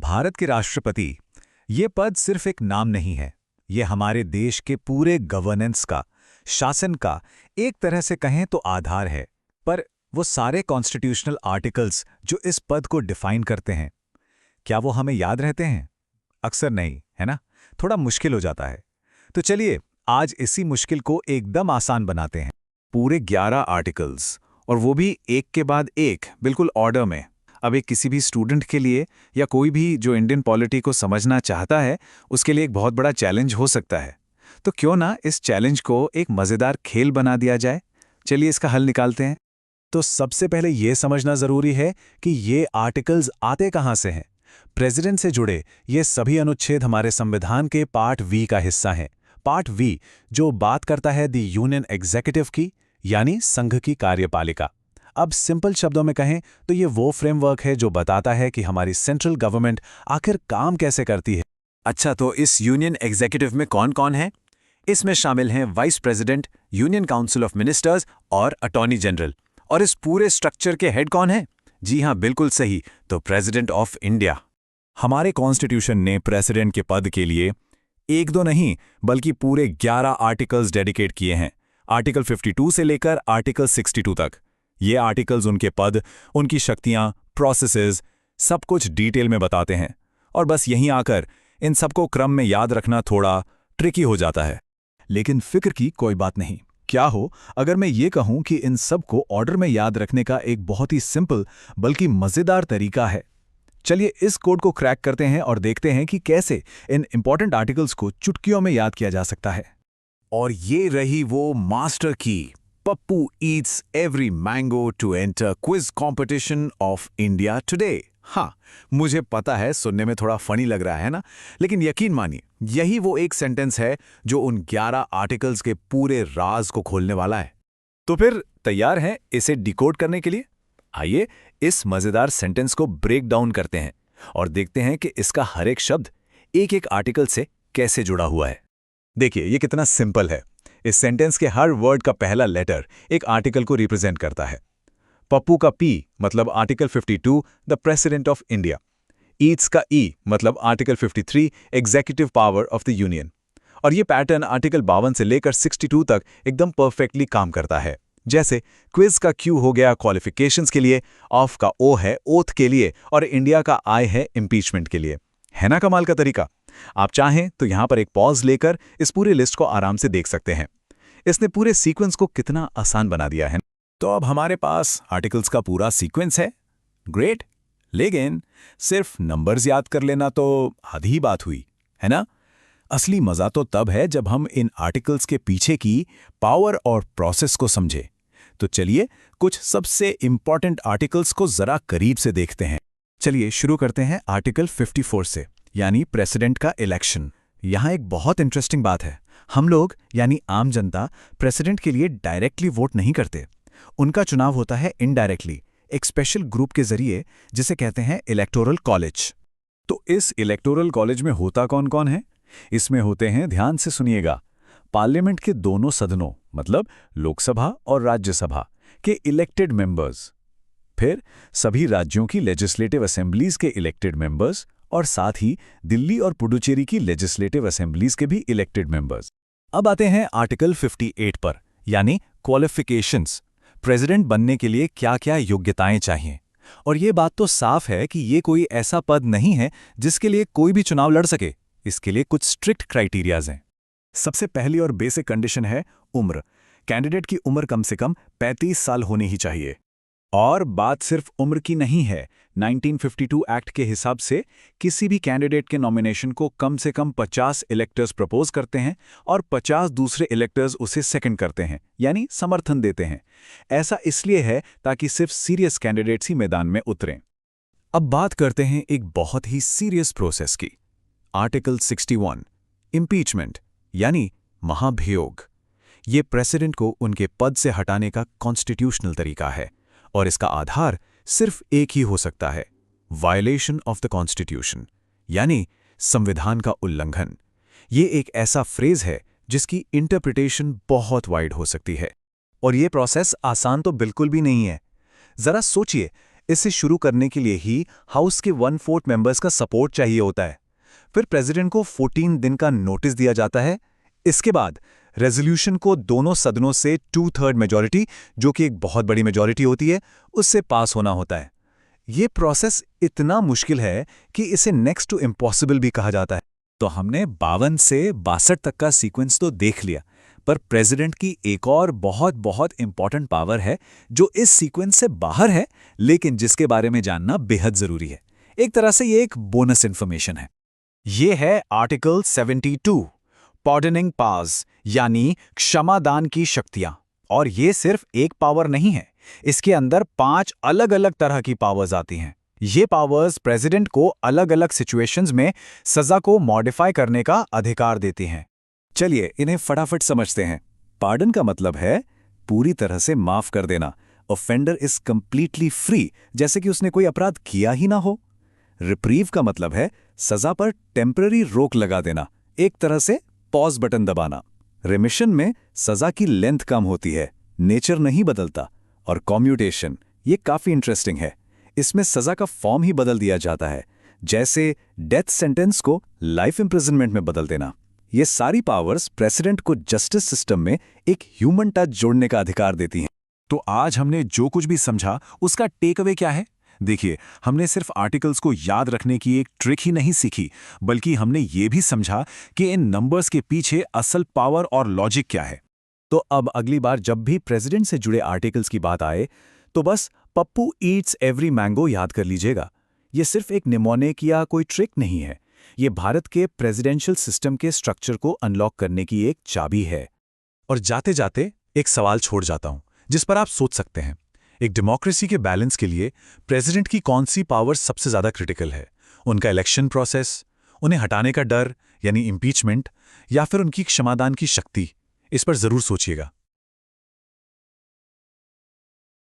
भारत के राष्ट्रपति, ये पद सिर्फ एक नाम नहीं है। ये हमारे देश के पूरे गवर्नेंस का, शासन का एक तरह से कहें तो आधार है। पर वो सारे कॉन्स्टिट्यूशनल आर्टिकल्स जो इस पद को डिफाइन करते हैं, क्या वो हमें याद रहते हैं? अक्सर नहीं, है ना? थोड़ा मुश्किल हो जाता है। तो चलिए आज इसी मुश्किल को एकदम आसान बनाते हैं। पूरे 11 आर्टिकल्स, और वो भी एक के बाद एक, बिल्कुल ऑर्डर में। अब एक किसी भी स्टूडेंट के लिए या कोई भी जो इंडियन पॉलिटी को समझना चाहता है, उसके लिए एक बहुत बड़ा चैलेंज हो सकता है। तो क्यों ना इस चैलेंज को एक मज़ेदार खेल बना दिया जाए। चलिए इसका हल निकालते हैं। तो सबसे पहले ये समझना ज़रूरी है कि ये आर्टिकल्स आते कहाँ से हैं। प्रेसिडेंट से जुड़े ये सभी अनुच्छेद हमारे संविधान के पार्ट वी का हिस्सा हैं। पार्ट वी जो बात करता है द यूनियन एग्जीक्यूटिव की, यानी संघ की कार्यपालिका। अब सिंपल शब्दों में कहें तो ये वो फ्रेमवर्क है जो बताता है कि हमारी सेंट्रल गवर्नमेंट आखिर काम कैसे करती है। अच्छा, तो इस यूनियन एग्जीक्यूटिव में कौन कौन है? इसमें शामिल हैं vice president, union council of ministers और अटॉर्नी जनरल। और इस पूरे स्ट्रक्चर के हेड कौन है? जी हाँ, बिल्कुल सही, तो प्रेसिडेंट ऑफ इंडिया। हमारे कॉन्स्टिट्यूशन ने प्रेसिडेंट के पद के लिए एक दो नहीं बल्कि पूरे 11 आर्टिकल्स डेडिकेट किए हैं। आर्टिकल 52 से लेकर आर्टिकल 62 तक। ये आर्टिकल्स उनके पद, उनकी शक्तियां, प्रोसेसेस, सब कुछ डिटेल में बताते हैं। और बस यहीं आकर इन सबको क्रम में याद रखना थोड़ा ट्रिकी हो जाता है। लेकिन फिक्र की कोई बात नहीं। क्या हो अगर मैं ये कहूं कि इन सब को ऑर्डर में याद रखने का एक बहुत ही सिंपल बल्कि मज़ेदार तरीका है। चलिए इस कोड को क्रैक करते हैं और देखते हैं कि कैसे इन इंपॉर्टेंट आर्टिकल्स को चुटकियों में याद किया जा सकता है। और ये रही वो मास्टर की। Pappu eats every mango to enter quiz competition of India today. हाँ, मुझे पता है सुनने में थोड़ा फनी लग रहा है ना, लेकिन यकीन मानिए यही वो एक सेंटेंस है जो उन 11 आर्टिकल्स के पूरे राज को खोलने वाला है। तो फिर तैयार हैं इसे डिकोड करने के लिए? आइए इस मज़ेदार सेंटेंस को ब्रेक डाउन करते हैं और देखते हैं कि इसका हर एक शब्द एक एक आर्टिकल से कैसे जुड़ा हुआ है। देखिए ये कितना सिंपल है। इस सेंटेंस के हर वर्ड का पहला लेटर एक आर्टिकल को रिप्रेजेंट करता है। पप्पू का पी मतलब article 52 the president of India. Yeats का ई मतलब article 53 executive power of the union. और ये पैटर्न आर्टिकल 52 से लेकर 62 तक एकदम परफेक्टली काम करता है। जैसे क्विज का क्यू हो गया क्वालिफिकेशंस के लिए, ऑफ का ओ है ओथ के लिए, और इंडिया का आई है इम्पीचमेंट के लिए। है ना कमाल का तरीका? आप चाहें तो यहां पर एक पॉज लेकर इस पूरे लिस्ट को आराम से देख सकते हैं। इसने पूरे सीक्वेंस को कितना आसान बना दिया है। तो अब हमारे पास आर्टिकल्स का पूरा सीक्वेंस है। ग्रेट, लेकिन सिर्फ नंबर्स याद कर लेना तो आधी बात हुई, है ना? असली मजा तो तब है जब हम इन आर्टिकल्स के पीछे की पावर और प्रोसेस को समझें। तो चलिए कुछ सबसे इंपॉर्टेंट आर्टिकल्स को जरा करीब से देखते हैं। चलिए शुरू करते हैं आर्टिकल 54 से, यानी प्रेसिडेंट का इलेक्शन। यहाँ एक बहुत इंटरेस्टिंग बात है। हम लोग यानी आम जनता प्रेसिडेंट के लिए डायरेक्टली वोट नहीं करते। उनका चुनाव होता है इनडायरेक्टली, एक स्पेशल ग्रुप के जरिए, जिसे कहते हैं इलेक्टोरल कॉलेज। तो इस इलेक्टोरल कॉलेज में होता कौन कौन है? इसमें होते हैं, ध्यान से सुनिएगा, पार्लियामेंट के दोनों सदनों मतलब लोकसभा और राज्यसभा के इलेक्टेड मेंबर्स, फिर सभी राज्यों की लेजिस्लेटिव असेंबलीज के इलेक्टेड मेंबर्स, और साथ ही दिल्ली और पुडुचेरी की लेजिस्लेटिव असेंबलीज के भी इलेक्टेड मेंबर्स। अब आते हैं आर्टिकल 58 पर, यानी क्वालिफिकेशंस। प्रेसिडेंट बनने के लिए क्या क्या योग्यताएं चाहिए। और ये बात तो साफ है कि ये कोई ऐसा पद नहीं है जिसके लिए कोई भी चुनाव लड़ सके। इसके लिए कुछ स्ट्रिक्ट क्राइटेरियाज हैं। सबसे पहली और बेसिक कंडीशन है उम्र। कैंडिडेट की उम्र कम से कम 35 साल होनी ही चाहिए। और बात सिर्फ उम्र की नहीं है। 1952 एक्ट के हिसाब से किसी भी कैंडिडेट के नॉमिनेशन को कम से कम 50 इलेक्टर्स प्रपोज करते हैं और 50 दूसरे इलेक्टर्स उसे सेकंड करते हैं, यानी समर्थन देते हैं। ऐसा इसलिए है ताकि सिर्फ सीरियस कैंडिडेट्स ही मैदान में उतरें। अब बात करते हैं एक बहुत ही सीरियस प्रोसेस की। आर्टिकल 61 इम्पीचमेंट यानी महाभियोग। ये प्रेसिडेंट को उनके पद से हटाने का कॉन्स्टिट्यूशनल तरीका है और इसका आधार सिर्फ एक ही हो सकता है, वायलेशन ऑफ द कॉन्स्टिट्यूशन, यानी संविधान का उल्लंघन। ये एक ऐसा फ्रेज है जिसकी इंटरप्रिटेशन बहुत वाइड हो सकती है। और ये प्रोसेस आसान तो बिल्कुल भी नहीं है। जरा सोचिए, इसे शुरू करने के लिए ही हाउस के 1/4 मेंबर्स का सपोर्ट चाहिए होता है। फिर प्रेसिडेंट को 14 दिन का नोटिस दिया जाता है। इसके बाद रेजोल्यूशन को दोनों सदनों से 2/3 मेजॉरिटी, जो कि एक बहुत बड़ी मेजॉरिटी होती है, उससे पास होना होता है। ये प्रोसेस इतना मुश्किल है कि इसे नेक्स्ट टू इम्पॉसिबल भी कहा जाता है। तो हमने 52 से 62 तक का सीक्वेंस तो देख लिया, पर प्रेसिडेंट की एक और बहुत बहुत इंपॉर्टेंट पावर है जो इस सीक्वेंस से बाहर है, लेकिन जिसके बारे में जानना बेहद जरूरी है। एक तरह से ये एक बोनस इंफॉर्मेशन है। ये है आर्टिकल 72, पॉर्डनिंग पावर्स, यानी क्षमादान की शक्तियां। और ये सिर्फ एक पावर नहीं है, इसके अंदर 5 अलग अलग तरह की पावर्स आती हैं। ये पावर्स प्रेसिडेंट को अलग अलग सिचुएशंस में सजा को मॉडिफाई करने का अधिकार देती हैं। चलिए इन्हें फटाफट समझते हैं। पार्डन का मतलब है पूरी तरह से माफ कर देना। ऑफेंडर इज कंप्लीटली फ्री, जैसे कि उसने कोई अपराध किया ही ना हो। रिप्रीव का मतलब है सजा पर टेम्पररी रोक लगा देना, एक तरह से पॉज बटन दबाना। रिमिशन में सजा की लेंथ कम होती है, नेचर नहीं बदलता। और कॉम्यूटेशन, ये काफी इंटरेस्टिंग है। इसमें सजा का फॉर्म ही बदल दिया जाता है, जैसे डेथ सेंटेंस को लाइफ इंप्रिजनमेंट में बदल देना। ये सारी पावर्स प्रेसिडेंट को जस्टिस सिस्टम में एक ह्यूमन टच जोड़ने का अधिकार देती हैं। तो आज हमने जो कुछ भी समझा उसका टेक अवे क्या है? देखिए, हमने सिर्फ आर्टिकल्स को याद रखने की एक ट्रिक ही नहीं सीखी, बल्कि हमने ये भी समझा कि इन नंबर्स के पीछे असल पावर और लॉजिक क्या है। तो अब अगली बार जब भी प्रेसिडेंट से जुड़े आर्टिकल्स की बात आए, तो बस पप्पू ईट्स एवरी मैंगो याद कर लीजिएगा। ये सिर्फ एक निमोनिक या कोई ट्रिक नहीं है, ये भारत के प्रेसिडेंशियल सिस्टम के स्ट्रक्चर को अनलॉक करने की एक चाबी है। और जाते जाते एक सवाल छोड़ जाता हूं, जिस पर आप सोच सकते हैं। एक डेमोक्रेसी के बैलेंस के लिए प्रेसिडेंट की कौन सी पावर सबसे ज्यादा क्रिटिकल है? उनका इलेक्शन प्रोसेस, उन्हें हटाने का डर यानी इम्पीचमेंट, या फिर उनकी क्षमादान की शक्ति? इस पर जरूर सोचिएगा।